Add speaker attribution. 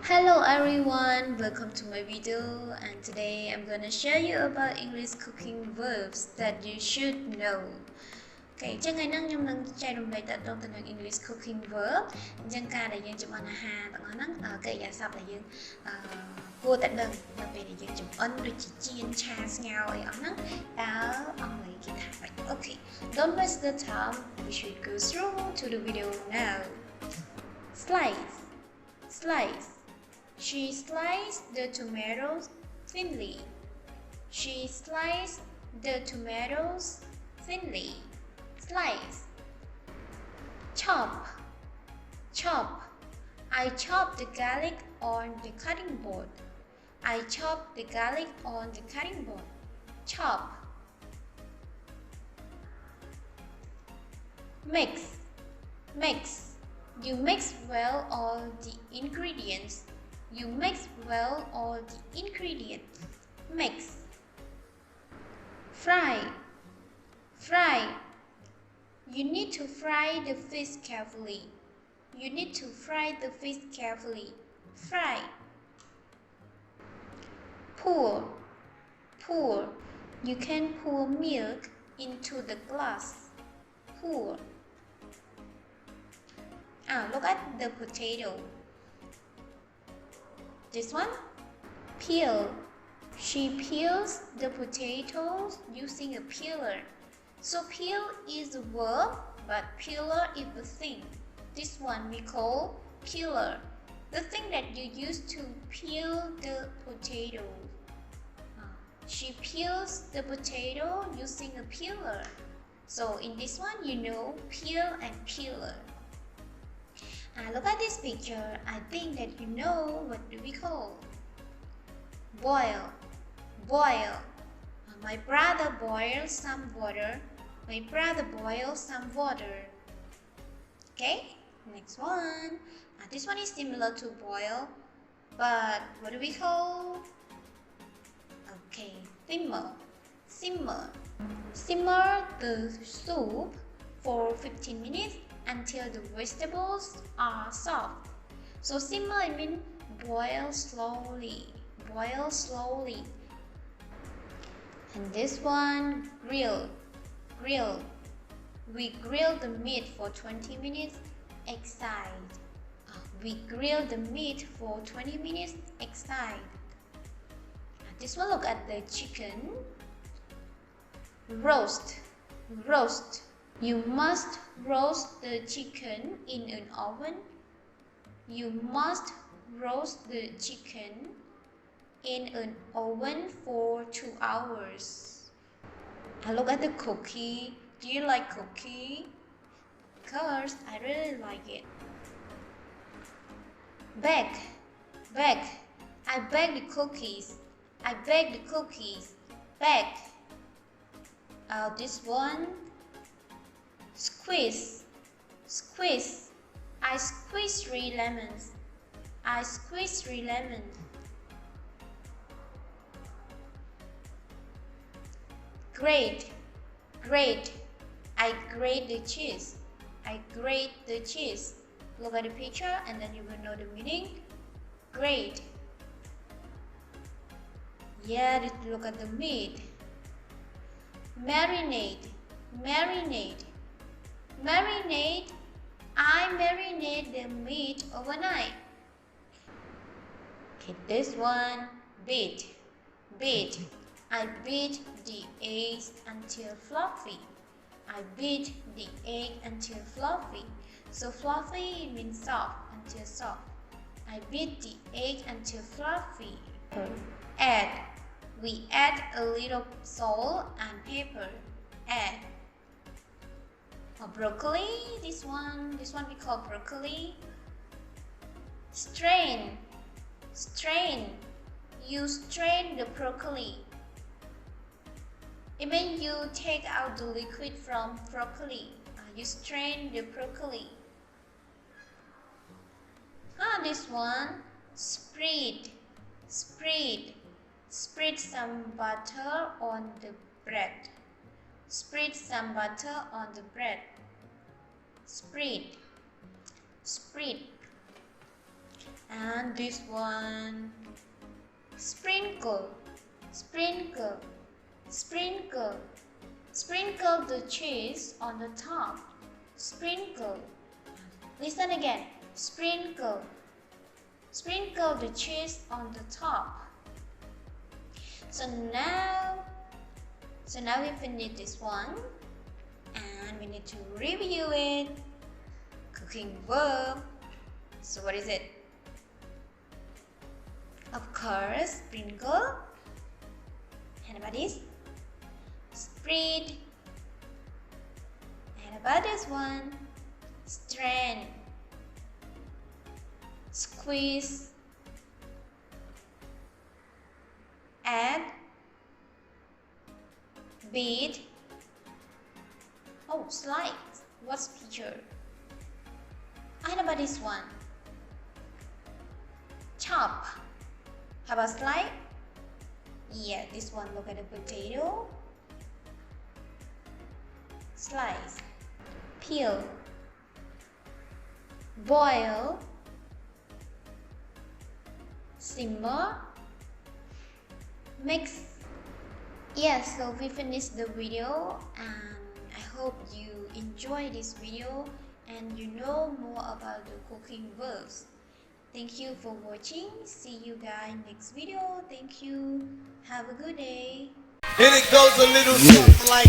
Speaker 1: Hello everyone, welcome to my video, and today I'm gonna share you about English cooking verbs that you should know. Okay, chân ngày nâng nhung nâng chai đồng đầy tận trong tình hình English cooking verb. Chân ca đại dương chụp anh ha tận nắng cây giả sập đại dương cua tận đơn mà về đại dương chụp ấn đôi chỉ chiên cha ngao ấy ở nắng đó ông lấy cái thải. Okay, don't waste the time. We should go through to the video now. Slice. She sliced the tomatoes thinly. She sliced the tomatoes thinly. Slice. Chop. I chopped the garlic on the cutting board. I chopped the garlic on the cutting board. Chop. Mix. You mix well all the ingredients. You mix well all the ingredients. Mix. Fry. You need to fry the fish carefully. You need to fry the fish carefully. Fry. Pour. You can pour milk into the glass. Pour. Look at the potato. This one, peel. She peels the potatoes using a peeler. So peel is a verb, but peeler is the thing. This one we call peeler. The thing that you use to peel the potato. She peels the potato using a peeler. So in this one, you know peel and peeler. Look at this picture. I think that you know what do we call. Boil. My brother boiled some water. My brother boiled some water. Okay, next one. This one is similar to boil, but what do we call? Okay, simmer. Simmer the soup for 15 minutes until the vegetables are soft. So simmer it means boil slowly. And this one, grill. We grill the meat for 20 minutes outside. We grill the meat for 20 minutes outside. This one, look at the chicken. Roast. You must roast the chicken in an oven. You must roast the chicken in an oven for 2 hours. Look at the cookie. Do you like cookie? Because I really like it. Bake. I bake the cookies. Bake. This one. Squeeze. I squeeze 3 lemons. Grate. I grate the cheese. Look at the picture and then you will know the meaning. Grate. Yeah, look at the meat. Marinate. I marinate the meat overnight. Okay, this one, beat. I beat the eggs until fluffy. So fluffy means soft, until soft. I beat the egg until fluffy. Add. We add a little salt and pepper. Add. Broccoli, this one we call broccoli. Strain. You strain the broccoli. It means you take out the liquid from broccoli. You strain the broccoli. This one, spread. Spread some butter on the bread. Spread. And this one, sprinkle, sprinkle, sprinkle. Sprinkle the cheese on the top. Sprinkle. Listen again. Sprinkle. Sprinkle the cheese on the top. So now we finished this one, and we need to review it. Cooking verb. So what is it? Of course, sprinkle. And about this? Spread. And about this one? Strain. Squeeze. Add. Beat. Oh, slide. What's picture? And about this one? Chop. How about slide? Yeah, this one, look at the potato. Slice. Peel. Boil. Simmer. Mix. Yeah, so we finished the video, and I hope you enjoy this video and you know more about the cooking verbs. Thank you for watching. See you guys next video. Thank you. Have a good day.
Speaker 2: And it goes a little something like